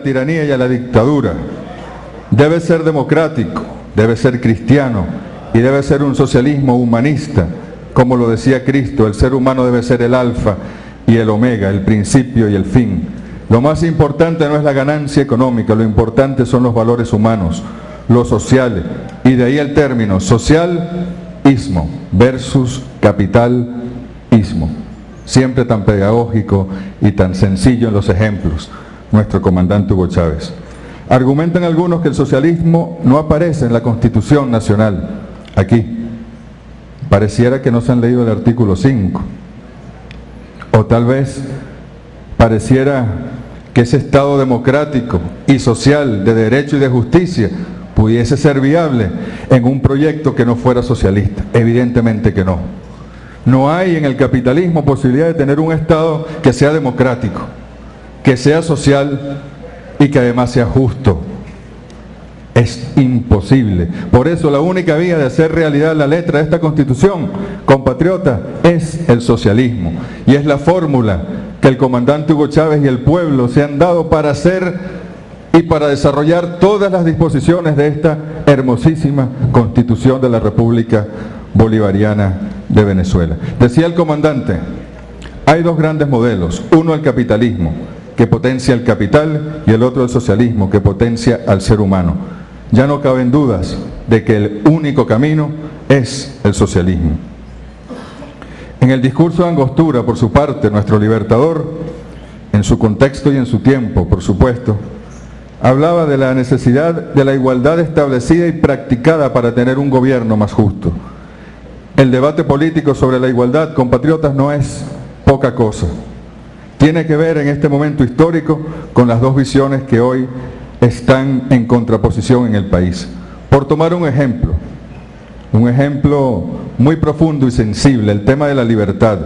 tiranía y a la dictadura. Debe ser democrático, debe ser cristiano y debe ser un socialismo humanista. Como lo decía Cristo, el ser humano debe ser el alfa y el omega, el principio y el fin. Lo más importante no es la ganancia económica, lo importante son los valores humanos, los sociales, y de ahí el término socialismo versus capitalismo. Siempre tan pedagógico y tan sencillo en los ejemplos, nuestro comandante Hugo Chávez. Argumentan algunos que el socialismo no aparece en la Constitución Nacional, aquí. Pareciera que no se han leído el artículo 5. O tal vez pareciera que ese Estado democrático y social de derecho y de justicia pudiese ser viable en un proyecto que no fuera socialista. Evidentemente que no. No hay en el capitalismo posibilidad de tener un Estado que sea democrático, que sea social y que además sea justo. Es imposible. Por eso la única vía de hacer realidad la letra de esta Constitución, compatriota, es el socialismo. Y es la fórmula que el comandante Hugo Chávez y el pueblo se han dado para hacer y para desarrollar todas las disposiciones de esta hermosísima Constitución de la República Bolivariana de Venezuela. Decía el comandante, hay dos grandes modelos, uno el capitalismo, que potencia el capital, y el otro el socialismo, que potencia al ser humano. Ya no caben dudas de que el único camino es el socialismo. En el discurso de Angostura, por su parte, nuestro libertador, en su contexto y en su tiempo, por supuesto, hablaba de la necesidad de la igualdad establecida y practicada para tener un gobierno más justo. El debate político sobre la igualdad, compatriotas, no es poca cosa. Tiene que ver en este momento histórico con las dos visiones que hoy están en contraposición en el país. Por tomar un ejemplo muy profundo y sensible, el tema de la libertad.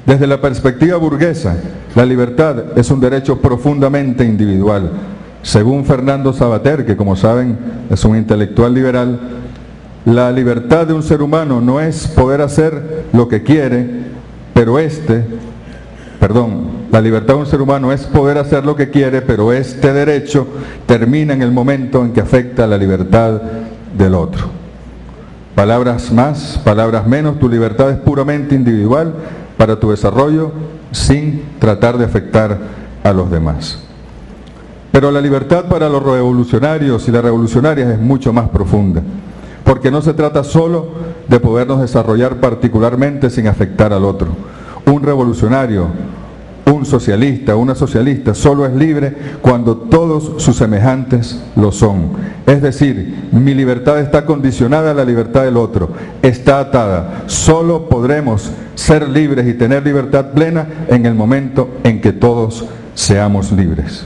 Desde la perspectiva burguesa, la libertad es un derecho profundamente individual. Según Fernando Savater, que como saben es un intelectual liberal, la libertad de un ser humano no es poder hacer lo que quiere, pero la libertad de un ser humano es poder hacer lo que quiere, pero este derecho termina en el momento en que afecta a la libertad del otro. Palabras más, palabras menos, tu libertad es puramente individual para tu desarrollo sin tratar de afectar a los demás. Pero la libertad para los revolucionarios y las revolucionarias es mucho más profunda, porque no se trata solo de podernos desarrollar particularmente sin afectar al otro. Un revolucionario, un socialista, una socialista, solo es libre cuando todos sus semejantes lo son. Es decir, mi libertad está condicionada a la libertad del otro, está atada. Solo podremos ser libres y tener libertad plena en el momento en que todos seamos libres.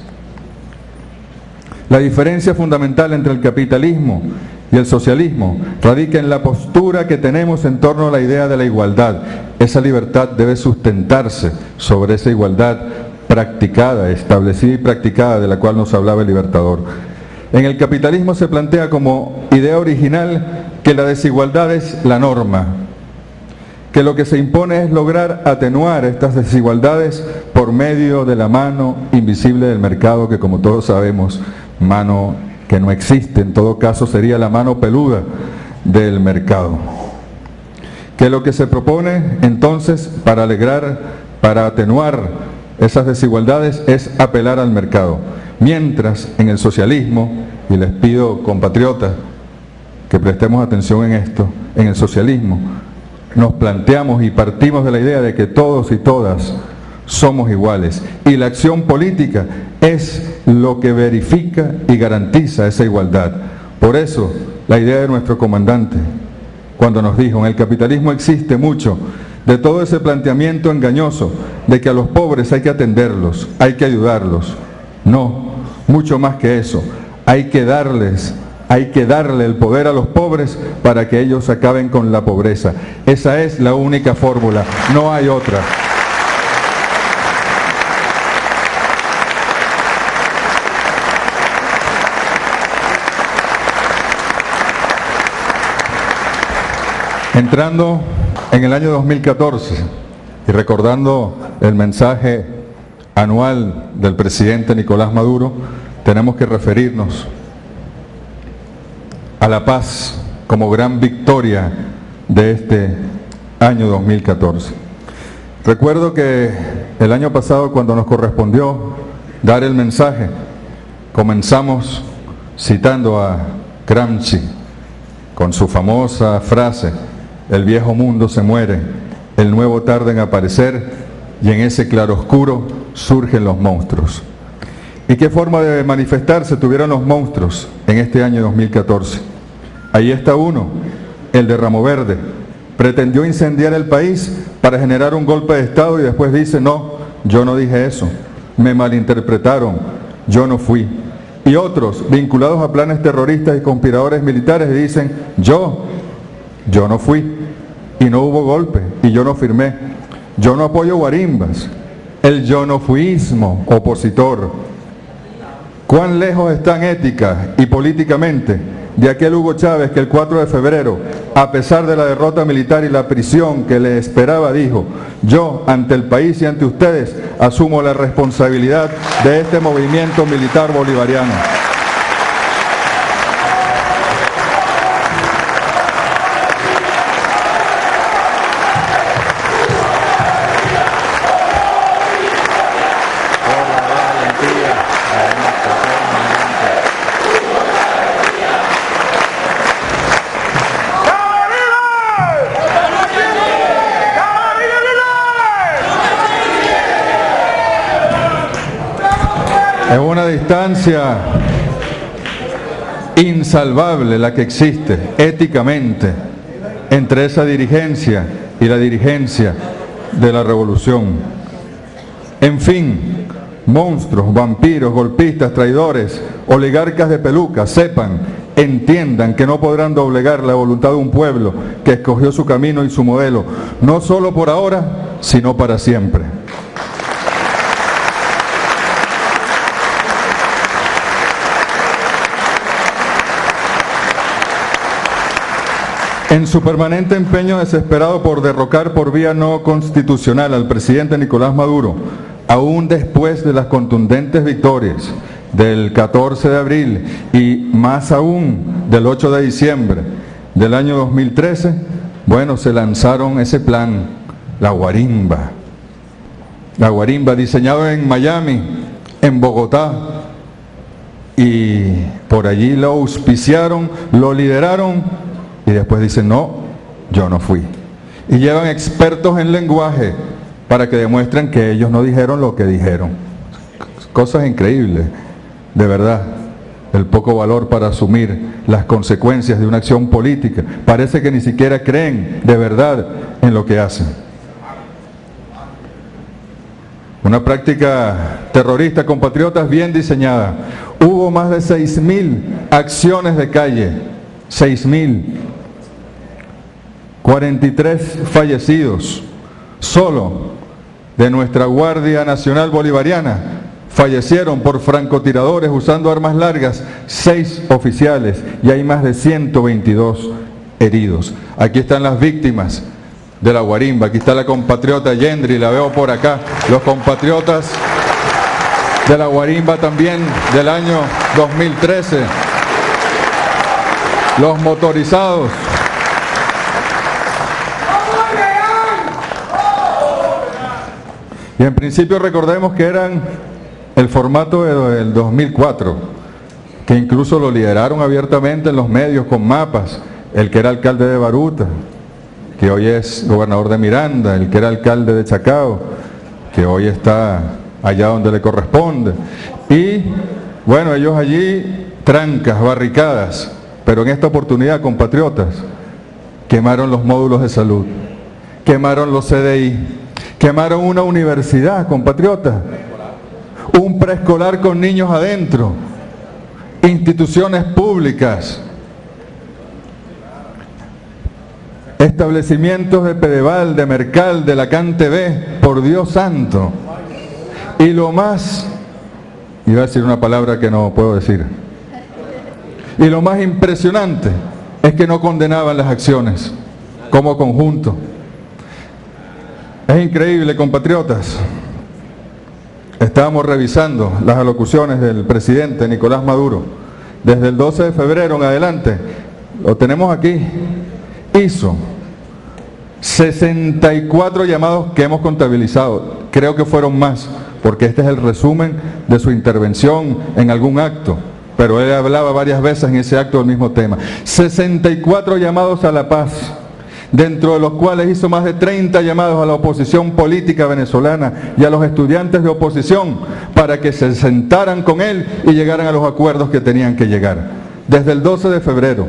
La diferencia fundamental entre el capitalismo y el socialismo radica en la postura que tenemos en torno a la idea de la igualdad. Esa libertad debe sustentarse sobre esa igualdad practicada, establecida y practicada, de la cual nos hablaba el Libertador. En el capitalismo se plantea como idea original que la desigualdad es la norma, que lo que se impone es lograr atenuar estas desigualdades por medio de la mano invisible del mercado, que como todos sabemos, mano que no existe, en todo caso sería la mano peluda del mercado. Que lo que se propone entonces para atenuar esas desigualdades es apelar al mercado. Mientras en el socialismo, y les pido compatriotas que prestemos atención en esto, en el socialismo nos planteamos y partimos de la idea de que todos y todas somos iguales, y la acción política es lo que verifica y garantiza esa igualdad. Por eso, la idea de nuestro comandante, cuando nos dijo, en el capitalismo existe mucho de todo ese planteamiento engañoso de que a los pobres hay que atenderlos, hay que ayudarlos. No, mucho más que eso, hay que darle el poder a los pobres para que ellos acaben con la pobreza. Esa es la única fórmula, no hay otra. Entrando en el año 2014 y recordando el mensaje anual del presidente Nicolás Maduro, tenemos que referirnos a la paz como gran victoria de este año 2014. Recuerdo que el año pasado, cuando nos correspondió dar el mensaje, comenzamos citando a Gramsci con su famosa frase: el viejo mundo se muere, el nuevo tarda en aparecer y en ese claroscuro surgen los monstruos. ¿Y qué forma de manifestarse tuvieron los monstruos en este año 2014? Ahí está uno, el de Ramo Verde. Pretendió incendiar el país para generar un golpe de Estado y después dice: no, yo no dije eso, me malinterpretaron, yo no fui. Y otros, vinculados a planes terroristas y conspiradores militares, dicen: yo no fui, y no hubo golpe, y yo no firmé, yo no apoyo guarimbas, el yo no fuismo opositor. ¿Cuán lejos están ética y políticamente de aquel Hugo Chávez que el 4 de febrero, a pesar de la derrota militar y la prisión que le esperaba, dijo: yo, ante el país y ante ustedes, asumo la responsabilidad de este movimiento militar bolivariano? Es una distancia insalvable la que existe éticamente entre esa dirigencia y la dirigencia de la revolución. En fin, monstruos, vampiros, golpistas, traidores, oligarcas de peluca, sepan, entiendan que no podrán doblegar la voluntad de un pueblo que escogió su camino y su modelo, no solo por ahora, sino para siempre. En su permanente empeño desesperado por derrocar por vía no constitucional al presidente Nicolás Maduro, aún después de las contundentes victorias del 14 de abril y más aún del 8 de diciembre del año 2013, bueno, se lanzaron ese plan, la guarimba. La guarimba, diseñado en Miami, en Bogotá, y por allí lo auspiciaron, lo lideraron, y después dicen: no, yo no fui. Y llevan expertos en lenguaje para que demuestren que ellos no dijeron lo que dijeron. Cosas increíbles, de verdad. El poco valor para asumir las consecuencias de una acción política. Parece que ni siquiera creen de verdad en lo que hacen. Una práctica terrorista, compatriotas, bien diseñada. Hubo más de 6.000 acciones de calle. 6.000. 43 fallecidos. Solo de nuestra Guardia Nacional Bolivariana fallecieron por francotiradores usando armas largas 6 oficiales y hay más de 122 heridos. Aquí están las víctimas de la guarimba. Aquí está la compatriota Yendri, la veo por acá. Los compatriotas de la guarimba también del año 2013. Los motorizados. Y en principio recordemos que eran el formato del 2004, que incluso lo lideraron abiertamente en los medios con mapas, el que era alcalde de Baruta, que hoy es gobernador de Miranda, el que era alcalde de Chacao, que hoy está allá donde le corresponde. Y bueno, ellos allí, trancas, barricadas, pero en esta oportunidad, compatriotas, quemaron los módulos de salud, quemaron los CDI, quemaron una universidad, compatriotas, un preescolar con niños adentro, instituciones públicas, establecimientos de Pedeval, de Mercal, de Lacan TV, por Dios santo. Y lo más, iba a decir una palabra que no puedo decir, y lo más impresionante es que no condenaban las acciones como conjunto. Es increíble, compatriotas. estábamos revisando las alocuciones del presidente Nicolás Maduro. Desde el 12 de febrero en adelante, lo tenemos aquí, hizo 64 llamados que hemos contabilizado. Creo que fueron más, porque este es el resumen de su intervención en algún acto. Pero él hablaba varias veces en ese acto del mismo tema. 64 llamados a la paz, dentro de los cuales hizo más de 30 llamados a la oposición política venezolana y a los estudiantes de oposición para que se sentaran con él y llegaran a los acuerdos que tenían que llegar. Desde el 12 de febrero.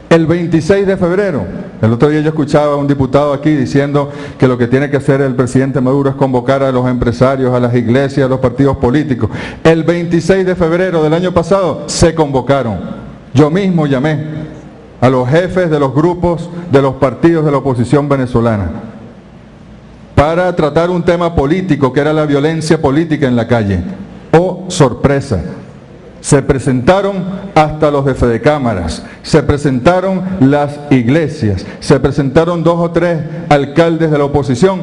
El 26 de febrero, el otro día yo escuchaba a un diputado aquí diciendo que lo que tiene que hacer el presidente Maduro es convocar a los empresarios, a las iglesias, a los partidos políticos. El 26 de febrero del año pasado se convocaron. Yo mismo llamé a los jefes de los grupos de los partidos de la oposición venezolana para tratar un tema político que era la violencia política en la calle. Oh, sorpresa. Se presentaron hasta los de Fedecámaras, se presentaron las iglesias, se presentaron 2 o 3 alcaldes de la oposición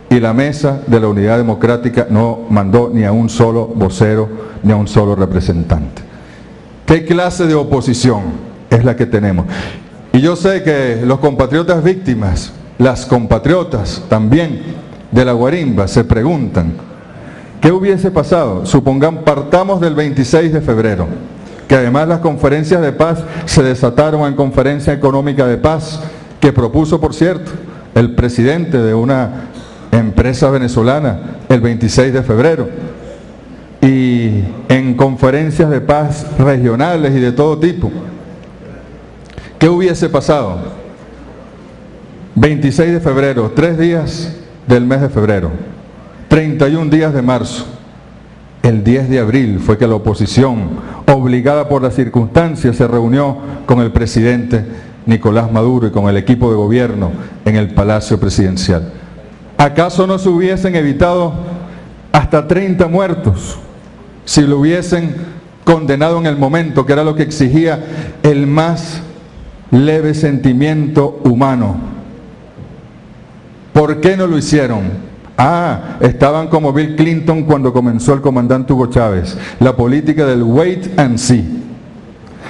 y la mesa de la Unidad Democrática no mandó ni a un solo vocero ni a un solo representante. ¿Qué clase de oposición es la que tenemos? Y yo sé que los compatriotas víctimas, las compatriotas también de la guarimba se preguntan, ¿qué hubiese pasado? Supongamos, partamos del 26 de febrero, que además las conferencias de paz se desataron en conferencia económica de paz, que propuso, por cierto, el presidente de una empresa venezolana el 26 de febrero, y en conferencias de paz regionales y de todo tipo. ¿Qué hubiese pasado? 26 de febrero, 3 días del mes de febrero. 31 días de marzo, el 10 de abril fue que la oposición, obligada por las circunstancias, se reunió con el presidente Nicolás Maduro y con el equipo de gobierno en el Palacio Presidencial. ¿Acaso no se hubiesen evitado hasta 30 muertos si lo hubiesen condenado en el momento, que era lo que exigía el más leve sentimiento humano? ¿Por qué no lo hicieron? Estaban como Bill Clinton cuando comenzó el comandante Hugo Chávez, la política del wait and see.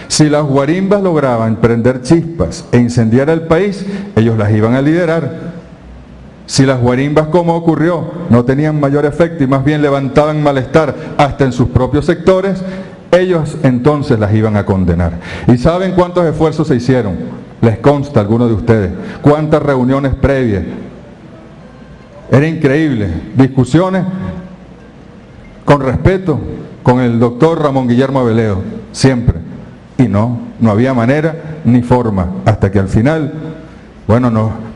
Si las guarimbas lograban prender chispas e incendiar el país, ellos las iban a liderar. Si las guarimbas, como ocurrió, no tenían mayor efecto y más bien levantaban malestar hasta en sus propios sectores, ellos entonces las iban a condenar. ¿Y saben cuántos esfuerzos se hicieron? Les consta a algunos de ustedes. ¿Cuántas reuniones previas? Era increíble, discusiones con respeto con el doctor Ramón Guillermo Aveledo, siempre. Y no había manera ni forma, hasta que al final,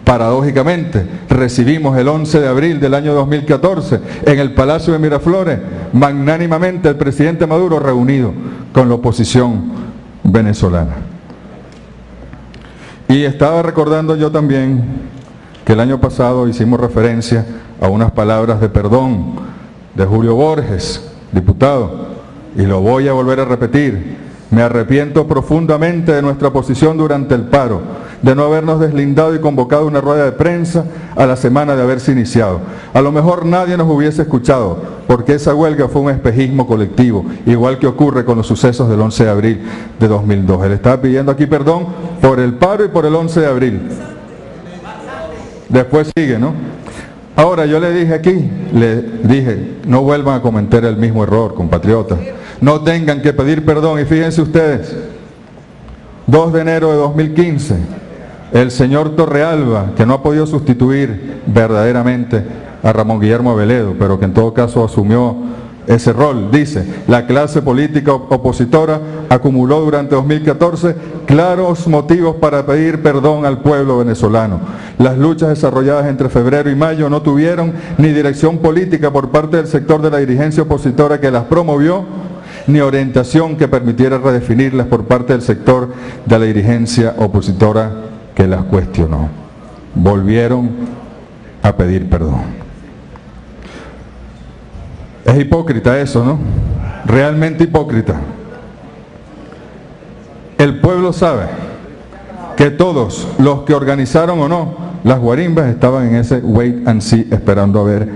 paradójicamente, recibimos el 11 de abril del año 2014 en el Palacio de Miraflores, magnánimamente el presidente Maduro reunido con la oposición venezolana. Y estaba recordando yo también que el año pasado hicimos referencia a unas palabras de perdón de Julio Borges, diputado, y lo voy a volver a repetir. Me arrepiento profundamente de nuestra posición durante el paro, de no habernos deslindado y convocado una rueda de prensa a la semana de haberse iniciado. A lo mejor nadie nos hubiese escuchado, porque esa huelga fue un espejismo colectivo, igual que ocurre con los sucesos del 11 de abril de 2002. Él estaba pidiendo aquí perdón por el paro y por el 11 de abril. Después sigue, ¿no? Ahora yo le dije, no vuelvan a cometer el mismo error, compatriotas. No tengan que pedir perdón. Y fíjense ustedes, 2 de enero de 2015, el señor Torrealba, que no ha podido sustituir verdaderamente a Ramón Guillermo Aveledo, pero que en todo caso asumió ese rol, dice: la clase política opositora acumuló durante 2014 claros motivos para pedir perdón al pueblo venezolano. Las luchas desarrolladas entre febrero y mayo no tuvieron ni dirección política por parte del sector de la dirigencia opositora que las promovió, ni orientación que permitiera redefinirlas por parte del sector de la dirigencia opositora que las cuestionó. Volvieron a pedir perdón. Es hipócrita eso, ¿no? Realmente hipócrita. El pueblo sabe que todos los que organizaron o no las guarimbas estaban en ese wait and see, esperando a ver